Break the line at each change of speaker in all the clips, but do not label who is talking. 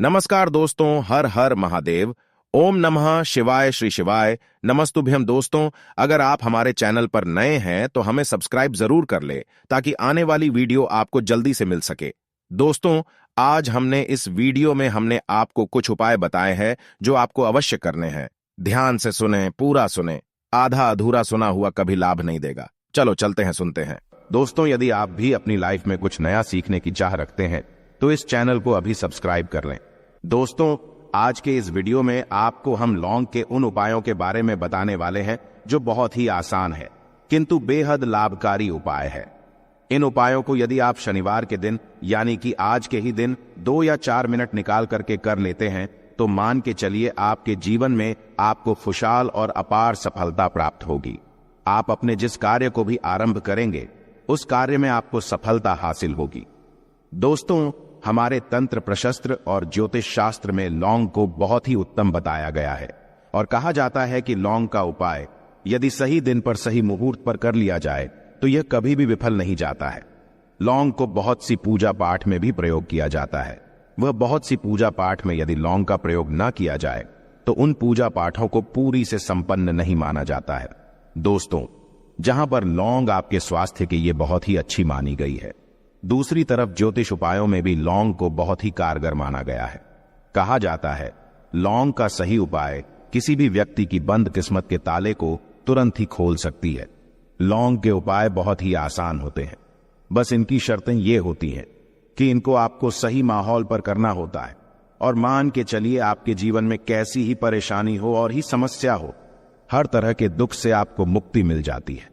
नमस्कार दोस्तों, हर हर महादेव। ओम नमः शिवाय श्री शिवाय। नमस्तुभ्यम दोस्तों, अगर आप हमारे चैनल पर नए हैं तो हमें सब्सक्राइब जरूर कर ले ताकि आने वाली वीडियो आपको जल्दी से मिल सके। दोस्तों, आज इस वीडियो में हमने आपको कुछ उपाय बताए हैं जो आपको अवश्य करने हैं। ध्यान से सुने, पूरा सुने, आधा अधूरा सुना हुआ कभी लाभ नहीं देगा। चलो चलते हैं, सुनते हैं। दोस्तों, यदि आप भी अपनी लाइफ में कुछ नया सीखने की चाह रखते हैं तो इस चैनल को अभी सब्सक्राइब कर लें। दोस्तों, आज के इस वीडियो में आपको हम लौंग के उन उपायों के बारे में बताने वाले हैं जो बहुत ही आसान है किंतु बेहद लाभकारी उपाय है। इन उपायों को यदि आप शनिवार के दिन यानी कि आज के ही दिन 2 या 4 मिनट निकाल करके कर लेते हैं तो मान के चलिए आपके जीवन में आपको खुशहाल और अपार सफलता प्राप्त होगी। आप अपने जिस कार्य को भी आरंभ करेंगे उस कार्य में आपको सफलता हासिल होगी। दोस्तों, हमारे तंत्र प्रशस्त्र और ज्योतिष शास्त्र में लौंग को बहुत ही उत्तम बताया गया है और कहा जाता है कि लौंग का उपाय यदि सही दिन पर सही मुहूर्त पर कर लिया जाए तो यह कभी भी विफल नहीं जाता है। लौंग को बहुत सी पूजा पाठ में भी प्रयोग किया जाता है। वह बहुत सी पूजा पाठ में यदि लौंग का प्रयोग न किया जाए तो उन पूजा पाठों को पूरी से संपन्न नहीं माना जाता है। दोस्तों, जहां पर लौंग आपके स्वास्थ्य के लिए बहुत ही अच्छी मानी गई है, दूसरी तरफ ज्योतिष उपायों में भी लौंग को बहुत ही कारगर माना गया है। कहा जाता है लौंग का सही उपाय किसी भी व्यक्ति की बंद किस्मत के ताले को तुरंत ही खोल सकती है। लौंग के उपाय बहुत ही आसान होते हैं, बस इनकी शर्तें ये होती हैं कि इनको आपको सही माहौल पर करना होता है और मान के चलिए आपके जीवन में कैसी ही परेशानी हो और ही समस्या हो, हर तरह के दुख से आपको मुक्ति मिल जाती है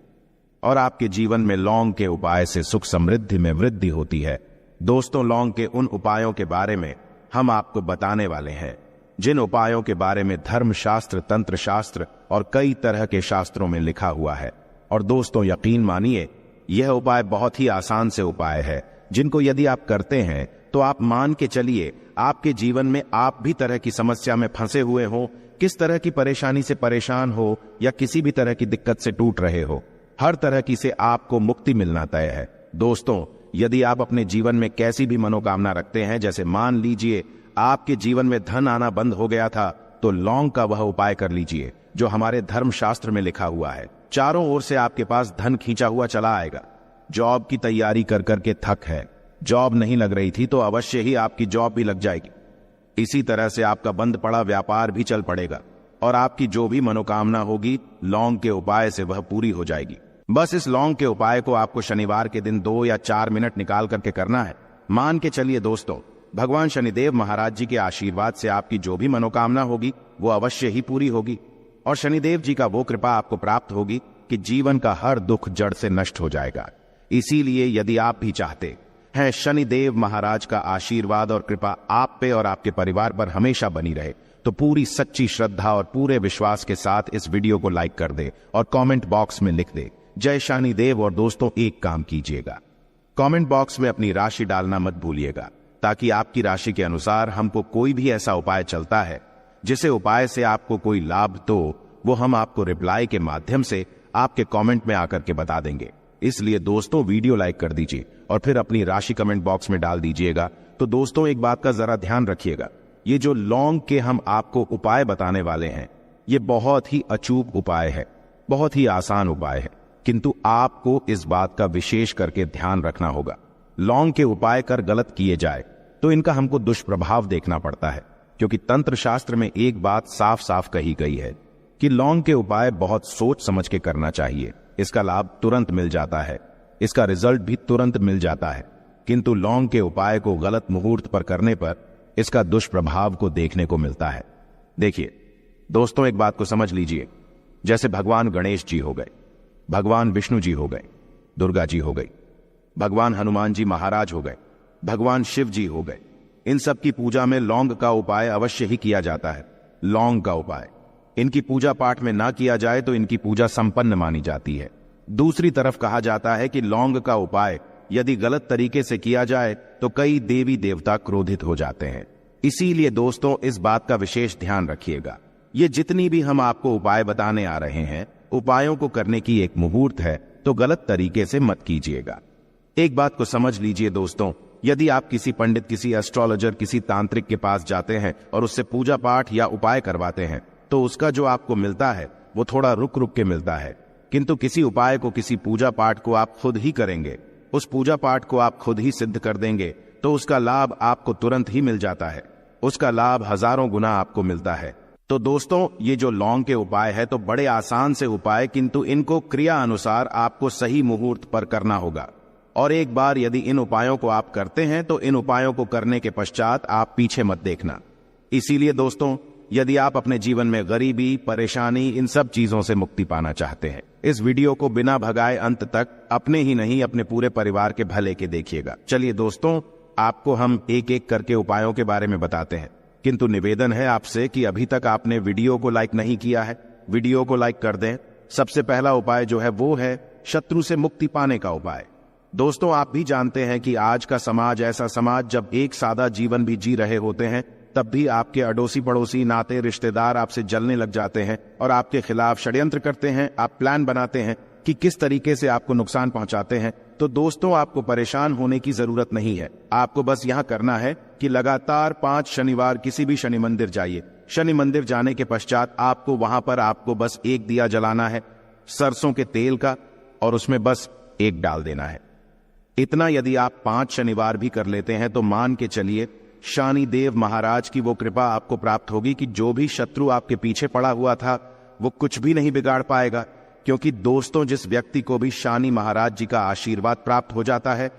और आपके जीवन में लौंग के उपाय से सुख समृद्धि में वृद्धि होती है। दोस्तों, लौंग के उन उपायों के बारे में हम आपको बताने वाले हैं जिन उपायों के बारे में धर्मशास्त्र, तंत्र शास्त्र और कई तरह के शास्त्रों में लिखा हुआ है। और दोस्तों, यकीन मानिए यह उपाय बहुत ही आसान से उपाय है जिनको यदि आप करते हैं तो आप मान के चलिए आपके जीवन में आप भी तरह की समस्या में फंसे हुए हो, किस तरह की परेशानी से परेशान हो या किसी भी तरह की दिक्कत से टूट रहे हो, हर तरह की से आपको मुक्ति मिलना तय है। दोस्तों, यदि आप अपने जीवन में कैसी भी मनोकामना रखते हैं, जैसे मान लीजिए आपके जीवन में धन आना बंद हो गया था, तो लौंग का वह उपाय कर लीजिए जो हमारे धर्मशास्त्र में लिखा हुआ है। चारों ओर से आपके पास धन खींचा हुआ चला आएगा। जॉब की तैयारी कर करके थक है, जॉब नहीं लग रही थी तो अवश्य ही आपकी जॉब भी लग जाएगी। इसी तरह से आपका बंद पड़ा व्यापार भी चल पड़ेगा और आपकी जो भी मनोकामना होगी लौंग के उपाय से वह पूरी हो जाएगी। बस इस लौंग के उपाय को आपको शनिवार के दिन 2 या 4 मिनट निकाल करके करना है। मान के चलिए दोस्तों, भगवान शनिदेव महाराज जी के आशीर्वाद से आपकी जो भी मनोकामना होगी वो अवश्य ही पूरी होगी और शनिदेव जी का वो कृपा आपको प्राप्त होगी कि जीवन का हर दुख जड़ से नष्ट हो जाएगा। इसीलिए यदि आप भी चाहते हैं शनिदेव महाराज का आशीर्वाद और कृपा आप पे और आपके परिवार पर हमेशा बनी रहे, तो पूरी सच्ची श्रद्धा और पूरे विश्वास के साथ इस वीडियो को लाइक कर दे और कमेंट बॉक्स में लिख दे जय शनिदेव। और दोस्तों, एक काम कीजिएगा, कमेंट बॉक्स में अपनी राशि डालना मत भूलिएगा ताकि आपकी राशि के अनुसार हमको कोई भी ऐसा उपाय चलता है जिसे उपाय से आपको कोई लाभ तो वो हम आपको रिप्लाई के माध्यम से आपके कमेंट में आकर के बता देंगे। इसलिए दोस्तों, वीडियो लाइक कर दीजिए और फिर अपनी राशि कमेंट बॉक्स में डाल दीजिएगा। तो दोस्तों, एक बात का जरा ध्यान रखिएगा, ये जो लौंग के हम आपको उपाय बताने वाले हैं ये बहुत ही अचूक उपाय है, बहुत ही आसान उपाय है, किंतु आपको इस बात का विशेष करके ध्यान रखना होगा। लौंग के उपाय कर गलत किए जाए तो इनका हमको दुष्प्रभाव देखना पड़ता है, क्योंकि तंत्र शास्त्र में एक बात साफ साफ कही गई है कि लौंग के उपाय बहुत सोच समझ के करना चाहिए। इसका लाभ तुरंत मिल जाता है, इसका रिजल्ट भी तुरंत मिल जाता है, किंतु लौंग के उपाय को गलत मुहूर्त पर करने पर इसका दुष्प्रभाव को देखने को मिलता है। देखिए दोस्तों, एक बात को समझ लीजिए, जैसे भगवान गणेश जी हो गए, भगवान विष्णु जी हो गए, दुर्गा जी हो गई, भगवान हनुमान जी महाराज हो गए, भगवान शिव जी हो गए, इन सब की पूजा में लौंग का उपाय अवश्य ही किया जाता है। लौंग का उपाय इनकी पूजा पाठ में ना किया जाए तो इनकी पूजा संपन्न मानी जाती है। दूसरी तरफ कहा जाता है कि लौंग का उपाय यदि गलत तरीके से किया जाए तो कई देवी देवता क्रोधित हो जाते हैं। इसीलिए दोस्तों, इस बात का विशेष ध्यान रखिएगा। ये जितनी भी हम आपको उपाय बताने आ रहे हैं, उपायों को करने की एक मुहूर्त है, तो गलत तरीके से मत कीजिएगा। एक बात को समझ लीजिए दोस्तों, यदि आप किसी पंडित, किसी एस्ट्रोलॉजर, किसी तांत्रिक के पास जाते हैं और उससे पूजा पाठ या उपाय करवाते हैं तो उसका जो आपको मिलता है वो थोड़ा रुक रुक के मिलता है। किंतु किसी उपाय को, किसी पूजा पाठ को आप खुद ही करेंगे, उस पूजा पाठ को आप खुद ही सिद्ध कर देंगे तो उसका लाभ आपको तुरंत ही मिल जाता है। उसका लाभ हजारों गुना आपको मिलता है। तो दोस्तों, ये जो लौंग के उपाय है तो बड़े आसान से उपाय, किंतु इनको क्रिया अनुसार आपको सही मुहूर्त पर करना होगा। और एक बार यदि इन उपायों को आप करते हैं तो इन उपायों को करने के पश्चात आप पीछे मत देखना। इसीलिए दोस्तों, यदि आप अपने जीवन में गरीबी, परेशानी, इन सब चीजों से मुक्ति पाना चाहते हैं, इस वीडियो को बिना भगाए अंत तक अपने ही नहीं अपने पूरे परिवार के भले के देखिएगा। चलिए दोस्तों, आपको हम एक एक करके उपायों के बारे में बताते हैं, किंतु निवेदन है आपसे कि अभी तक आपने वीडियो को लाइक नहीं किया है, वीडियो को लाइक कर दें। सबसे पहला उपाय जो है वो है शत्रु से मुक्ति पाने का उपाय। दोस्तों, आप भी जानते हैं कि आज का समाज ऐसा समाज जब एक सादा जीवन भी जी रहे होते हैं तब भी आपके अड़ोसी पड़ोसी, नाते रिश्तेदार आपसे जलने लग जाते हैं और आपके खिलाफ षड्यंत्र करते हैं। आप प्लान बनाते हैं कि किस तरीके से आपको नुकसान पहुंचाते हैं। तो दोस्तों, आपको परेशान होने की जरूरत नहीं है। आपको बस यहां करना है कि लगातार 5 शनिवार किसी भी शनि मंदिर जाइए। शनि मंदिर जाने के पश्चात आपको वहां पर आपको बस एक दिया जलाना है सरसों के तेल का, और उसमें बस एक डाल देना है। इतना यदि आप 5 शनिवार भी कर लेते हैं तो मान के चलिए शनि देव महाराज की वो कृपा आपको प्राप्त होगी कि जो भी शत्रु आपके पीछे पड़ा हुआ था वो कुछ भी नहीं बिगाड़ पाएगा। क्योंकि दोस्तों, जिस व्यक्ति को भी शनि महाराज जी का आशीर्वाद प्राप्त हो जाता है,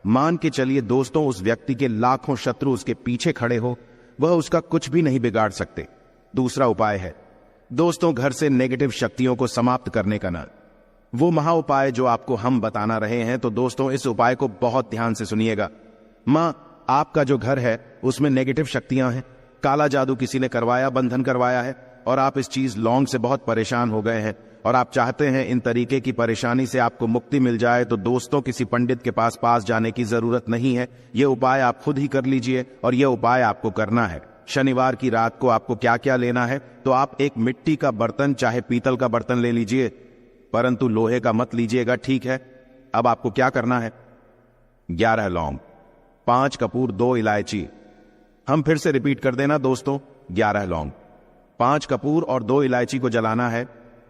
मान के चलिए दोस्तों, उस व्यक्ति के लाखों शत्रु उसके पीछे खड़े हो, वह उसका कुछ भी नहीं बिगाड़ सकते। दूसरा उपाय है दोस्तों, घर से नेगेटिव शक्तियों को समाप्त करने का ना वो महा उपाय जो आपको हम बताना रहे हैं। तो दोस्तों, इस उपाय को बहुत ध्यान से सुनिएगा। आपका जो घर है उसमें नेगेटिव शक्तियां हैं, काला जादू किसी ने करवाया, बंधन करवाया है, और आप इस चीज लौंग से बहुत परेशान हो गए हैं और आप चाहते हैं इन तरीके की परेशानी से आपको मुक्ति मिल जाए। तो दोस्तों, किसी पंडित के पास जाने की जरूरत नहीं है। यह उपाय आप खुद ही कर लीजिए और यह उपाय आपको करना है। शनिवार की रात को आपको क्या क्या लेना है, तो आप एक मिट्टी का बर्तन, चाहे पीतल का बर्तन ले लीजिए, परंतु लोहे का मत लीजिएगा, ठीक है। अब आपको क्या करना है, 11 लौंग, 5 कपूर, 2 इलायची। हम फिर से रिपीट कर देना दोस्तों, 11 लौंग, 5 कपूर और 2 इलायची को जलाना है।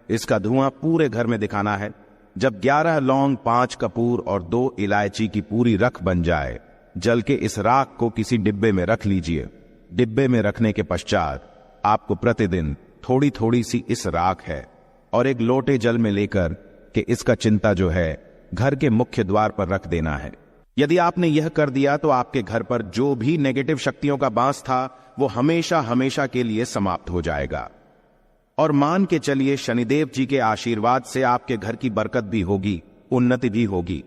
इसका धुआं पूरे घर में दिखाना है। जब 11 लौंग, 5 कपूर और 2 इलायची की पूरी रख बन जाए, जल के इस राख को किसी डिब्बे में रख लीजिए। डिब्बे में रखने के पश्चात आपको प्रतिदिन थोड़ी थोड़ी सी इस राख है और एक लोटे जल में लेकर के इसका चिंता जो है घर के मुख्य द्वार पर रख देना है। यदि आपने यह कर दिया तो आपके घर पर जो भी नेगेटिव शक्तियों का बांस था वो हमेशा हमेशा के लिए समाप्त हो जाएगा। और मान के चलिए शनिदेव जी के आशीर्वाद से आपके घर की बरकत भी होगी, उन्नति भी होगी।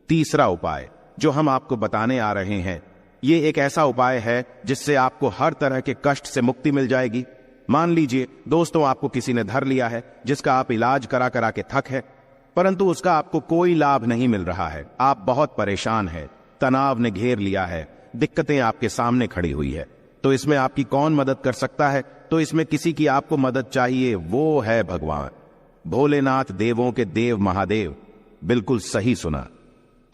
तीसरा उपाय जो हम आपको बताने आ रहे हैं, ये एक ऐसा उपाय है जिससे आपको हर तरह के कष्ट से मुक्ति मिल जाएगी। मान लीजिए दोस्तों, आपको किसी ने धर लिया है जिसका आप इलाज करा करा के थक है, परंतु उसका आपको कोई लाभ नहीं मिल रहा है। आप बहुत परेशान हैं, तनाव ने घेर लिया है, दिक्कतें आपके सामने खड़ी हुई है। तो इसमें आपकी कौन मदद कर सकता है? तो इसमें किसी की आपको मदद चाहिए, वो है भगवान भोलेनाथ, देवों के देव महादेव। बिल्कुल सही सुना।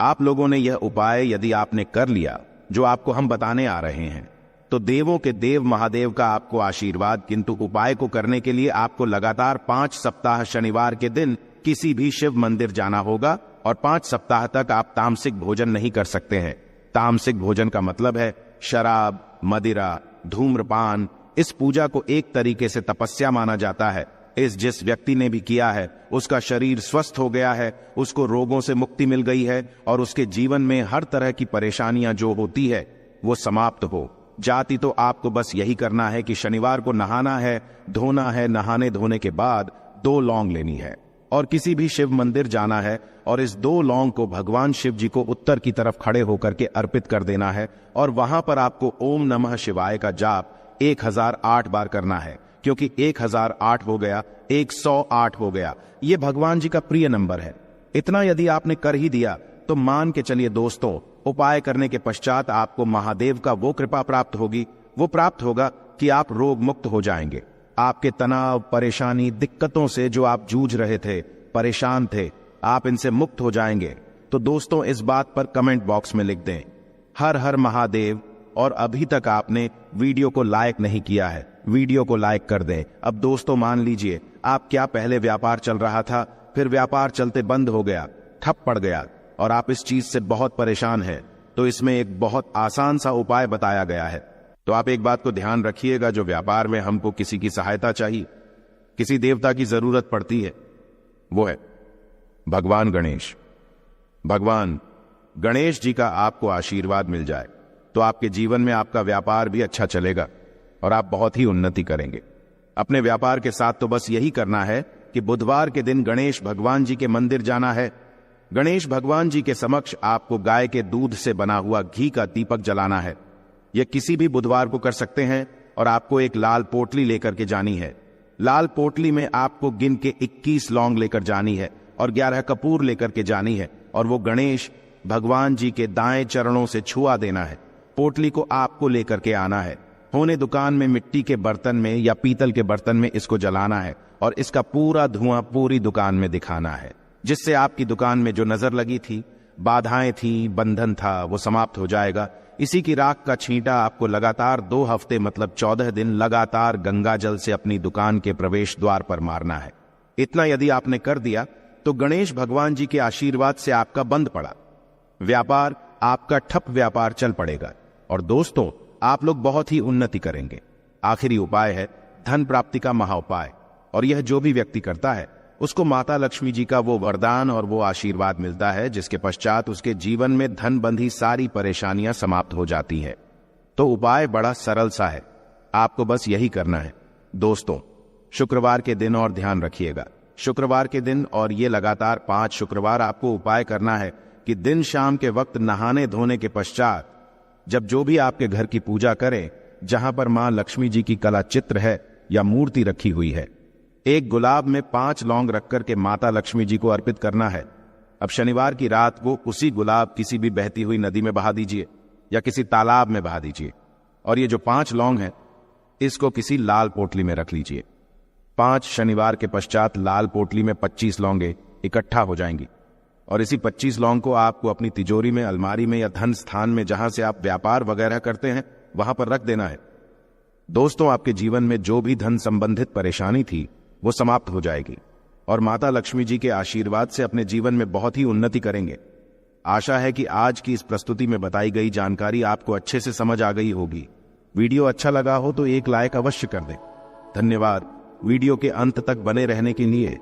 आप लोगों ने यह उपाय यदि आपने कर लिया जो आपको हम बताने आ रहे हैं, तो देवों के देव महादेव का आपको आशीर्वाद। किंतु उपाय को करने के लिए आपको लगातार 5 सप्ताह शनिवार के दिन किसी भी शिव मंदिर जाना होगा और 5 सप्ताह तक आप तामसिक भोजन नहीं कर सकते हैं। तामसिक भोजन का मतलब है शराब, मदिरा, धूम्रपान। इस पूजा को एक तरीके से तपस्या माना जाता है। जिस व्यक्ति ने भी किया है उसका शरीर स्वस्थ हो गया है, उसको रोगों से मुक्ति मिल गई है और उसके जीवन में हर तरह की परेशानियां जो होती है वो समाप्त हो जाती। तो आपको बस यही करना है कि शनिवार को नहाना है, धोना है, नहाने धोने के बाद 2 लौंग लेनी है और किसी भी शिव मंदिर जाना है और इस 2 लौंग को भगवान शिव जी को उत्तर की तरफ खड़े होकर के अर्पित कर देना है। और वहां पर आपको ओम नमः शिवाय का जाप 1008 बार करना है, क्योंकि 1008 हो गया, 108 हो गया, ये भगवान जी का प्रिय नंबर है। इतना यदि आपने कर ही दिया तो मान के चलिए दोस्तों, उपाय करने के पश्चात आपको महादेव का वो कृपा प्राप्त होगी, वो प्राप्त होगा कि आप रोग मुक्त हो जाएंगे। आपके तनाव, परेशानी, दिक्कतों से जो आप जूझ रहे थे, परेशान थे, आप इनसे मुक्त हो जाएंगे। तो दोस्तों, इस बात पर कमेंट बॉक्स में लिख दें, हर हर महादेव। और अभी तक आपने वीडियो को लाइक नहीं किया है, वीडियो को लाइक कर दें। अब दोस्तों मान लीजिए आप क्या पहले व्यापार चल रहा था, फिर व्यापार चलते बंद हो गया, ठप पड़ गया और आप इस चीज से बहुत परेशान हैं, तो इसमें एक बहुत आसान सा उपाय बताया गया है। तो आप एक बात को ध्यान रखिएगा, जो व्यापार में हमको किसी की सहायता चाहिए, किसी देवता की जरूरत पड़ती है, वो है भगवान गणेश। भगवान गणेश जी का आपको आशीर्वाद मिल जाए तो आपके जीवन में आपका व्यापार भी अच्छा चलेगा और आप बहुत ही उन्नति करेंगे। अपने व्यापार के साथ तो बस यही करना है कि बुधवार के दिन गणेश भगवान जी के मंदिर जाना है। गणेश भगवान जी के समक्ष आपको गाय के दूध से बना हुआ घी का दीपक जलाना है। यह किसी भी बुधवार को कर सकते हैं और आपको एक लाल पोटली लेकर के जानी है। लाल पोटली में आपको गिन के 21 लौंग लेकर जानी है और 11 कपूर लेकर के जानी है और वो गणेश भगवान जी के दाएं चरणों से छुआ देना है। पोटली को आपको लेकर के आना है। होने दुकान में मिट्टी के बर्तन में या पीतल के बर्तन में इसको जलाना है और इसका पूरा धुआं पूरी दुकान में दिखाना है, जिससे आपकी दुकान में जो नजर लगी थी, बाधाएं थी, बंधन था, वो समाप्त हो जाएगा। इसी की राख का छींटा आपको लगातार 2 हफ्ते मतलब 14 दिन लगातार गंगा जल से अपनी दुकान के प्रवेश द्वार पर मारना है। इतना यदि आपने कर दिया तो गणेश भगवान जी के आशीर्वाद से आपका बंद पड़ा व्यापार, आपका ठप व्यापार चल पड़ेगा और दोस्तों आप लोग बहुत ही उन्नति करेंगे। आखिरी उपाय है धन प्राप्ति का महाउपाय, और यह जो भी व्यक्ति करता है उसको माता लक्ष्मी जी का वो वरदान और वो आशीर्वाद मिलता है, जिसके पश्चात उसके जीवन में धन बंधी सारी परेशानियां समाप्त हो जाती हैं। तो उपाय बड़ा सरल सा है, आपको बस यही करना है। दोस्तों शुक्रवार के दिन और ध्यान रखिएगा, शुक्रवार के दिन और ये लगातार 5 शुक्रवार आपको उपाय करना है कि दिन शाम के वक्त नहाने धोने के पश्चात जब जो भी आपके घर की पूजा करें, जहां पर मां लक्ष्मी जी की कला चित्र है या मूर्ति रखी हुई है, एक गुलाब में 5 लौंग रख करके माता लक्ष्मी जी को अर्पित करना है। अब शनिवार की रात को उसी गुलाब किसी भी बहती हुई नदी में बहा दीजिए या किसी तालाब में बहा दीजिए और ये जो 5 लौंग है इसको किसी लाल पोटली में रख लीजिए। 5 शनिवार के पश्चात लाल पोटली में 25 लौंगे इकट्ठा हो जाएंगी और इसी 25 लौंग को आपको अपनी तिजोरी में, अलमारी में या धन स्थान में जहां से आप व्यापार वगैरह करते हैं वहां पर रख देना है। दोस्तों आपके जीवन में जो भी धन संबंधित परेशानी थी वो समाप्त हो जाएगी और माता लक्ष्मी जी के आशीर्वाद से अपने जीवन में बहुत ही उन्नति करेंगे। आशा है कि आज की इस प्रस्तुति में बताई गई जानकारी आपको अच्छे से समझ आ गई होगी। वीडियो अच्छा लगा हो तो एक लाइक अवश्य कर दें। धन्यवाद वीडियो के अंत तक बने रहने के लिए।